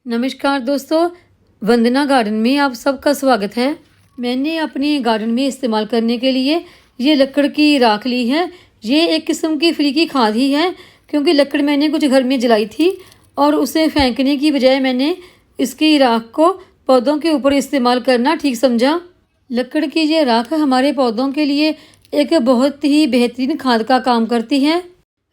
नमस्कार दोस्तों, वंदना गार्डन में आप सबका स्वागत है। मैंने अपने गार्डन में इस्तेमाल करने के लिए ये लकड़ की राख ली है। ये एक किस्म की फ्री की खाद ही है, क्योंकि लकड़ मैंने कुछ घर में जलाई थी और उसे फेंकने की बजाय मैंने इसकी राख को पौधों के ऊपर इस्तेमाल करना ठीक समझा। लकड़ की ये राख हमारे पौधों के लिए एक बहुत ही बेहतरीन खाद का काम करती है।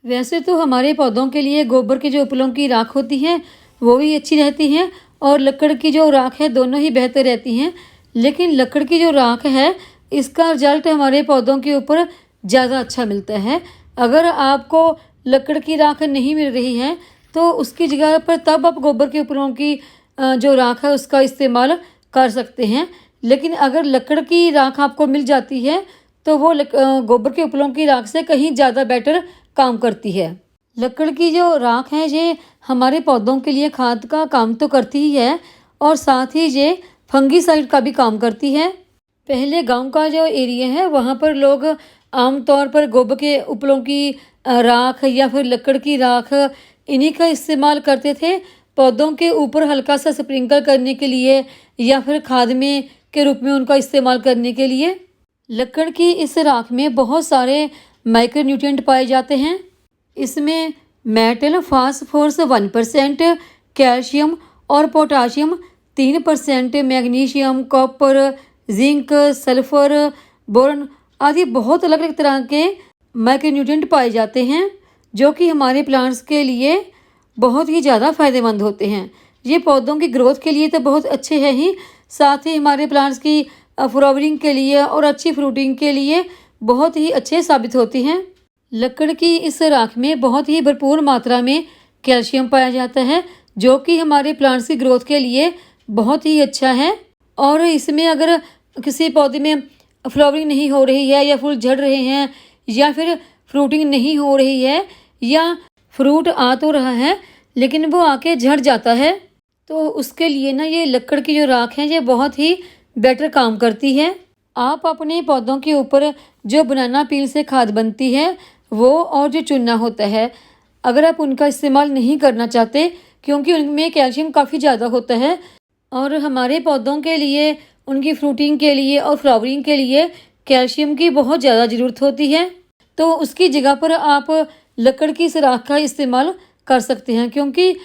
वैसे तो हमारे पौधों के लिए गोबर के जो उपलों की राख होती है वो भी अच्छी रहती हैं और लकड़ की जो राख है दोनों ही बेहतर रहती हैं, लेकिन लकड़ की जो राख है इसका रिजल्ट हमारे पौधों के ऊपर ज़्यादा अच्छा मिलता है। अगर आपको लकड़ की राख नहीं मिल रही है तो उसकी जगह पर तब आप गोबर के उपलों की जो राख है उसका इस्तेमाल कर सकते हैं। लेकिन अगर लकड़ की राख आपको मिल जाती है तो वो गोबर के उपलों की राख से कहीं ज़्यादा बेटर काम करती है। लकड़ की जो राख है ये हमारे पौधों के लिए खाद का काम तो करती ही है और साथ ही ये फंगीसाइड का भी काम करती है। पहले गांव का जो एरिया है वहाँ पर लोग आमतौर पर गोबर के उपलों की राख या फिर लकड़ की राख इन्हीं का इस्तेमाल करते थे पौधों के ऊपर हल्का सा स्प्रिंकल करने के लिए या फिर खाद में के रूप में उनका इस्तेमाल करने के लिए। लकड़ की इस राख में बहुत सारे माइक्रोन्यूट्रिएंट पाए जाते हैं। इसमें मेटल, फास्फोरस 1%, कैल्शियम और potassium 3%, magnesium, copper, zinc, sulphur, boron आदि बहुत अलग अलग तरह के माइक्रोन्यूट्रिएंट पाए जाते हैं जो कि हमारे प्लांट्स के लिए बहुत ही ज़्यादा फायदेमंद होते हैं। ये पौधों की ग्रोथ के लिए तो बहुत अच्छे हैं ही, साथ ही हमारे प्लांट्स की फ्लावरिंग के लिए और अच्छी फ्रूटिंग के लिए बहुत ही अच्छे साबित होती हैं। लकड़ की इस राख में बहुत ही भरपूर मात्रा में कैल्शियम पाया जाता है जो कि हमारे प्लांट्स की ग्रोथ के लिए बहुत ही अच्छा है। और इसमें अगर किसी पौधे में फ्लावरिंग नहीं हो रही है या फूल झड़ रहे हैं या फिर फ्रूटिंग नहीं हो रही है या फ्रूट आ तो रहा है लेकिन वो आके झड़ जाता है, तो उसके लिए ना ये लकड़ की जो राख है ये बहुत ही बेटर काम करती है। आप अपने पौधों के ऊपर जो बनाना पील से खाद बनती है वो और जो चूना होता है, अगर आप उनका इस्तेमाल नहीं करना चाहते क्योंकि उनमें कैल्शियम काफ़ी ज़्यादा होता है और हमारे पौधों के लिए उनकी फ्रूटिंग के लिए और फ्लावरिंग के लिए कैल्शियम की बहुत ज़्यादा ज़रूरत होती है, तो उसकी जगह पर आप लकड़ की इस राख का इस्तेमाल कर सकते हैं। क्योंकि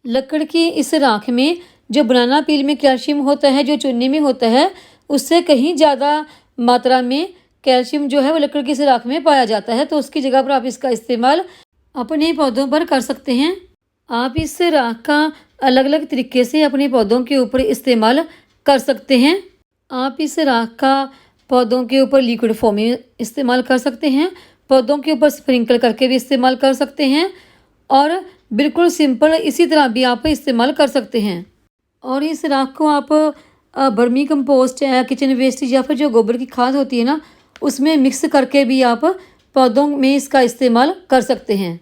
लकड़ की इस राख में जो बनाना पील में कैल्शियम होता है, जो चूने में होता है, उससे कहीं ज़्यादा मात्रा में कैल्शियम जो है वो लकड़ की इस राख में पाया जाता है, तो उसकी जगह पर आप इसका इस्तेमाल अपने पौधों पर कर सकते हैं। आप इस राख का अलग अलग तरीके से अपने पौधों के ऊपर इस्तेमाल कर सकते हैं। आप इस राख का पौधों के ऊपर लिक्विड फॉर्म में इस्तेमाल कर सकते हैं, पौधों के ऊपर स्प्रिंकल करके भी इस्तेमाल कर सकते हैं और बिल्कुल सिंपल इसी तरह भी आप इस्तेमाल कर सकते हैं। और इस राख को आप वर्मी कंपोस्ट या किचन वेस्ट या फिर जो गोबर की खाद होती है ना उसमें मिक्स करके भी आप पौधों में इसका इस्तेमाल कर सकते हैं।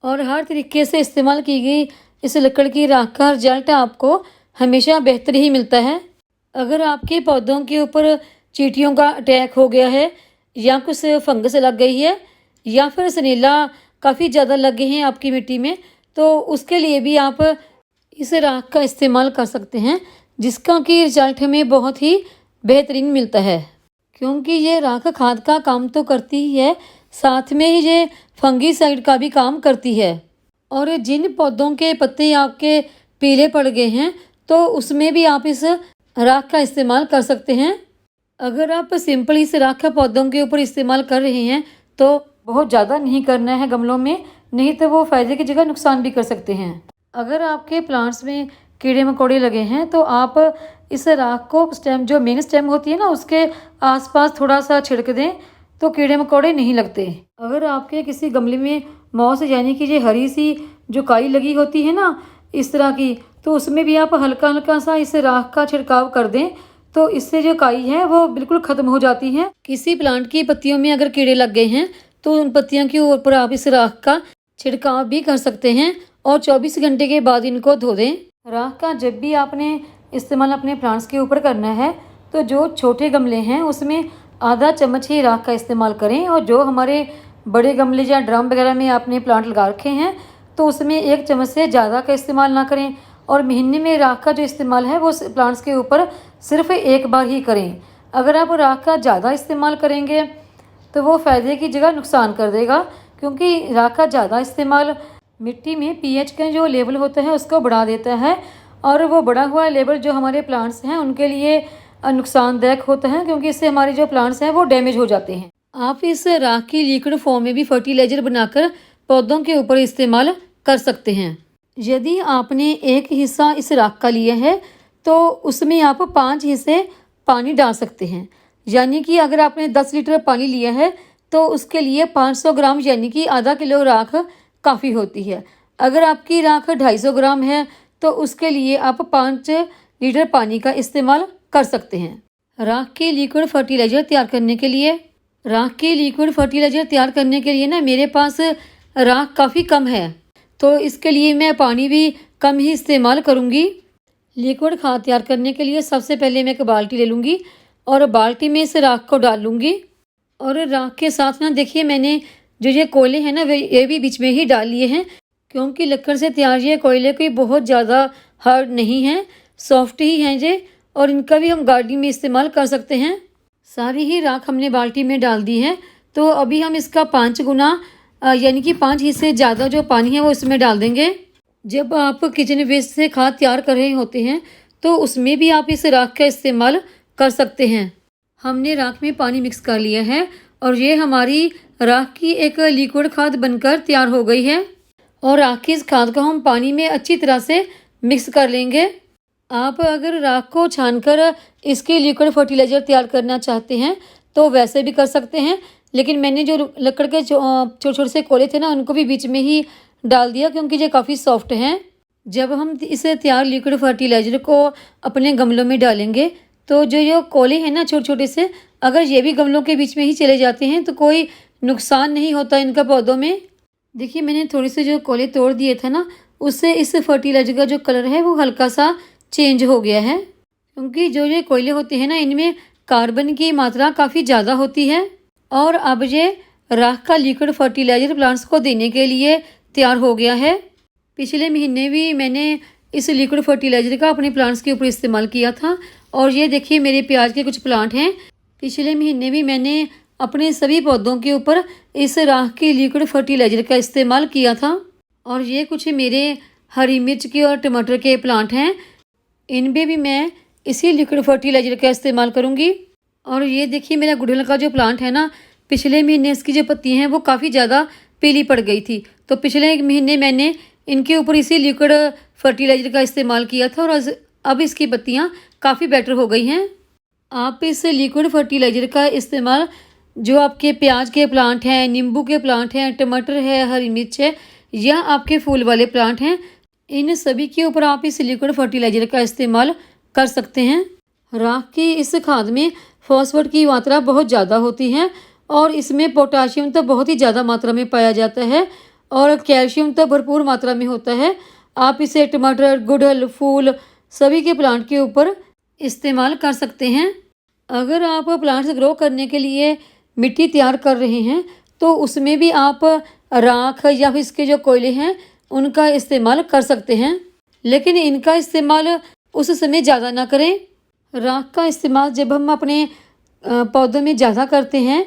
और हर तरीके से इस्तेमाल की गई इस लकड़ की राख का रिजल्ट आपको हमेशा बेहतर ही मिलता है। अगर आपके पौधों के ऊपर चींटियों का अटैक हो गया है या कुछ फंगस लग गई है या फिर सनेला काफ़ी ज़्यादा लग गए हैं आपकी मिट्टी में, तो उसके लिए भी आप इस राख का इस्तेमाल कर सकते हैं जिसका कि रिजल्ट हमें बहुत ही बेहतरीन मिलता है। क्योंकि ये राख खाद का काम तो करती ही है, साथ में ही ये फंगीसाइड का भी काम करती है। और जिन पौधों के पत्ते आपके पीले पड़ गए हैं तो उसमें भी आप इस राख का इस्तेमाल कर सकते हैं। अगर आप सिंपल इस राख का पौधों के ऊपर इस्तेमाल कर रहे हैं तो बहुत ज़्यादा नहीं करना है गमलों में, नहीं तो वो फ़ायदे की जगह नुकसान भी कर सकते हैं। अगर आपके प्लांट्स में कीड़े मकोड़े लगे हैं तो आप इस राख को स्टेम जो मेन स्टेम होती है ना उसके आसपास थोड़ा सा छिड़क दें तो कीड़े मकोड़े नहीं लगते। अगर आपके किसी गमले में मॉस यानी कि ये हरी सी जो काई लगी होती है ना इस तरह की, तो उसमें भी आप हल्का हल्का सा इस राख का छिड़काव कर दें तो इससे जो काई है वो बिल्कुल ख़त्म हो जाती है। किसी प्लांट की पत्तियों में अगर कीड़े लग गए हैं तो उन पत्तियों के ऊपर आप इस राख का छिड़काव भी कर सकते हैं और 24 घंटे के बाद इनको धो दें। राख का जब भी आपने इस्तेमाल अपने प्लांट्स के ऊपर करना है तो जो छोटे गमले हैं उसमें आधा चम्मच ही राख का इस्तेमाल करें और जो हमारे बड़े गमले या ड्रम वगैरह में आपने प्लांट लगा रखे हैं तो उसमें 1 चम्मच से ज़्यादा का इस्तेमाल ना करें और महीने में राख का जो इस्तेमाल है वो प्लांट्स के ऊपर सिर्फ एक बार ही करें। अगर आप राख का ज़्यादा इस्तेमाल करेंगे तो वो फ़ायदे की जगह नुकसान कर देगा, क्योंकि राख का ज़्यादा इस्तेमाल मिट्टी में पीएच का जो लेवल होता है उसको बढ़ा देता है, और वो बढ़ा हुआ लेवल जो हमारे प्लांट्स हैं उनके लिए नुकसानदायक होता है, क्योंकि इससे हमारे जो प्लांट्स हैं वो डैमेज हो जाते हैं। आप इस राख की लिक्विड फॉर्म में भी फर्टिलाइज़र बनाकर पौधों के ऊपर इस्तेमाल कर सकते हैं। यदि आपने एक हिस्सा इस राख का लिया है तो उसमें आप 5 हिस्से पानी डाल सकते हैं। यानी कि अगर आपने 10 लीटर पानी लिया है तो उसके लिए 500 ग्राम यानी कि आधा किलो राख काफ़ी होती है। अगर आपकी राख 250 ग्राम है तो उसके लिए आप 5 लीटर पानी का इस्तेमाल कर सकते हैं। राख की लिक्विड फर्टिलाइज़र तैयार करने के लिए ना मेरे पास राख काफ़ी कम है, तो इसके लिए मैं पानी भी कम ही इस्तेमाल करूँगी। लिक्विड खाद तैयार करने के लिए सबसे पहले मैं एक बाल्टी ले लूँगी और बाल्टी में इस राख को डाल लूँगी। और राख के साथ ना देखिए मैंने जो ये कोयले हैं ना ये भी बीच में ही डाल लिए हैं, क्योंकि लकड़ से तैयार ये कोयले कोई बहुत ज़्यादा हार्ड नहीं है, सॉफ्ट ही हैं ये, और इनका भी हम गार्डनिंग में इस्तेमाल कर सकते हैं। सारी ही राख हमने बाल्टी में डाल दी है, तो अभी हम इसका 5 गुना यानी कि 5 हिस्से ज़्यादा जो पानी है वो इसमें डाल देंगे। जब आप किचन वेस्ट से खाद तैयार कर रहे होते हैं तो उसमें भी आप इस राख का इस्तेमाल कर सकते हैं। हमने राख में पानी मिक्स कर लिया है और ये हमारी राख की एक लिक्विड खाद बनकर तैयार हो गई है। और राख की इस खाद को हम पानी में अच्छी तरह से मिक्स कर लेंगे। आप अगर राख को छानकर इसकी लिक्विड फर्टिलाइज़र तैयार करना चाहते हैं तो वैसे भी कर सकते हैं, लेकिन मैंने जो लकड़ के छोटे छोटे से कोले थे ना उनको भी बीच में ही डाल दिया, क्योंकि ये काफ़ी सॉफ्ट हैं। जब हम इस तैयार लिक्विड फर्टिलाइज़र को अपने गमलों में डालेंगे तो जो कोले हैं ना छोटे छोटे से, अगर ये भी गमलों के बीच में ही चले जाते हैं तो कोई नुकसान नहीं होता इनका पौधों में। देखिए मैंने थोड़े से जो कोले तोड़ दिए थे ना, उससे इस फर्टिलाइज़र का जो कलर है वो हल्का सा चेंज हो गया है, क्योंकि जो ये कोयले होते हैं ना इनमें कार्बन की मात्रा काफ़ी ज़्यादा होती है। और अब ये राख का लिक्विड फर्टिलाइज़र प्लांट्स को देने के लिए तैयार हो गया है। पिछले महीने भी मैंने इस लिक्विड फर्टिलाइज़र का अपने प्लांट्स के ऊपर इस्तेमाल किया था, और ये देखिए मेरे प्याज के कुछ प्लांट हैं। पिछले महीने भी मैंने अपने सभी पौधों के ऊपर इस राख की लिक्विड फर्टिलाइज़र का इस्तेमाल किया था। और ये कुछ मेरे हरी मिर्च के और टमाटर के प्लांट हैं, इनमें भी मैं इसी लिक्विड फर्टिलाइज़र का इस्तेमाल करूँगी। और ये देखिए मेरा गुड़हल का जो प्लांट है ना, पिछले महीने इसकी जो पत्तियाँ हैं वो काफ़ी ज़्यादा पीली पड़ गई थी, तो पिछले महीने मैंने इनके ऊपर इसी लिक्विड फर्टिलाइज़र का इस्तेमाल किया था, और अब इसकी पत्तियाँ काफ़ी बेटर हो गई हैं। आप इस लिक्विड फर्टिलाइज़र का इस्तेमाल जो आपके प्याज के प्लांट हैं, नींबू के प्लांट हैं, टमाटर है, हरी मिर्च है, या आपके फूल वाले प्लांट हैं, इन सभी के ऊपर आप इस लिक्विड फर्टिलाइज़र का इस्तेमाल कर सकते हैं। राख की इस खाद में फॉस्फेट की मात्रा बहुत ज़्यादा होती है, और इसमें पोटाशियम तो बहुत ही ज़्यादा मात्रा में पाया जाता है, और कैल्शियम तो भरपूर मात्रा में होता है। आप इसे टमाटर, गुड़हल, फूल सभी के प्लांट के ऊपर इस्तेमाल कर सकते हैं। अगर आप प्लांट्स ग्रो करने के लिए मिट्टी तैयार कर रहे हैं तो उसमें भी आप राख या फिर इसके जो कोयले हैं उनका इस्तेमाल कर सकते हैं, लेकिन इनका इस्तेमाल उस समय ज़्यादा ना करें। राख का इस्तेमाल जब हम अपने पौधों में ज़्यादा करते हैं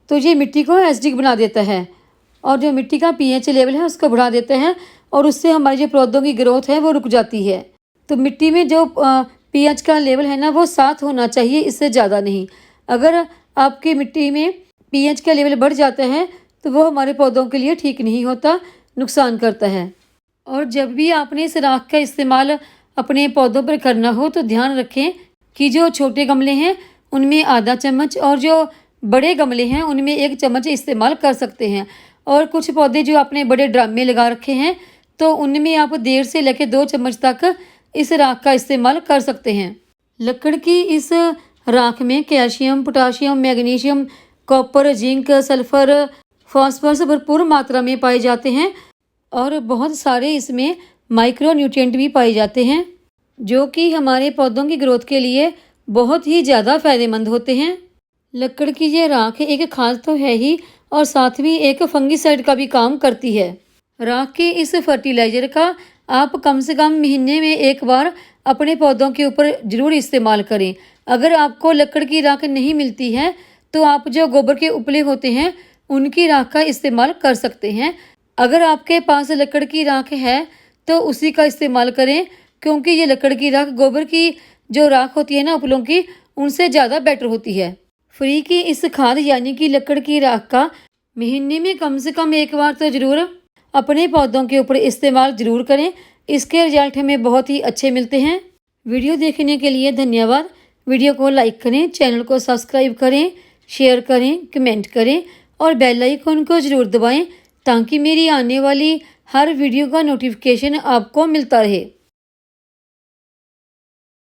तो ये मिट्टी को एसिडिक बना देता है, और जो मिट्टी का पीएच लेवल है उसको बढ़ा देता है, और उससे हमारी जो पौधों की ग्रोथ है वो रुक जाती है। तो मिट्टी में जो पीएच का लेवल है ना वो 7 होना चाहिए, इससे ज़्यादा नहीं। अगर आपकी मिट्टी में पीएच का लेवल बढ़ जाता है तो वो हमारे पौधों के लिए ठीक नहीं होता, नुकसान करता है। और जब भी आपने इस राख का इस्तेमाल अपने पौधों पर करना हो तो ध्यान रखें कि जो छोटे गमले हैं उनमें आधा चम्मच और जो बड़े गमले हैं उनमें 1 चम्मच इस्तेमाल कर सकते हैं। और कुछ पौधे जो आपने बड़े ड्रम में लगा रखे हैं तो उनमें आप 1.5 से लेकर 2 चम्मच तक इस राख का इस्तेमाल कर सकते हैं। लकड़ की इस राख में calcium, potassium, magnesium, copper, zinc, sulphur, phosphorus भरपूर मात्रा में पाए जाते हैं, और बहुत सारे इसमें माइक्रो न्यूट्रिएंट भी पाए जाते हैं जो कि हमारे पौधों की ग्रोथ के लिए बहुत ही ज़्यादा फ़ायदेमंद होते हैं। लकड़ की ये राख एक खाद तो है ही, और साथ भी एक फंगिसाइड का भी काम करती है। राख के इस फर्टिलाइज़र का आप कम से कम महीने में एक बार अपने पौधों के ऊपर ज़रूर इस्तेमाल करें। अगर आपको लकड़ की राख नहीं मिलती है तो आप जो गोबर के उपले होते हैं उनकी राख का इस्तेमाल कर सकते हैं। अगर आपके पास लकड़ की राख है तो उसी का इस्तेमाल करें, क्योंकि ये लकड़ की राख गोबर की जो राख होती है ना उपलों की, उनसे ज़्यादा बेटर होती है। फ्री की इस खाद यानी कि लकड़ की राख का महीने में कम से कम एक बार तो ज़रूर अपने पौधों के ऊपर इस्तेमाल ज़रूर करें। इसके रिजल्ट हमें बहुत ही अच्छे मिलते हैं। वीडियो देखने के लिए धन्यवाद। वीडियो को लाइक करें, चैनल को सब्सक्राइब करें, शेयर करें, कमेंट करें और बेल आइकन को ज़रूर दबाएं ताकि मेरी आने वाली हर वीडियो का नोटिफिकेशन आपको मिलता रहे।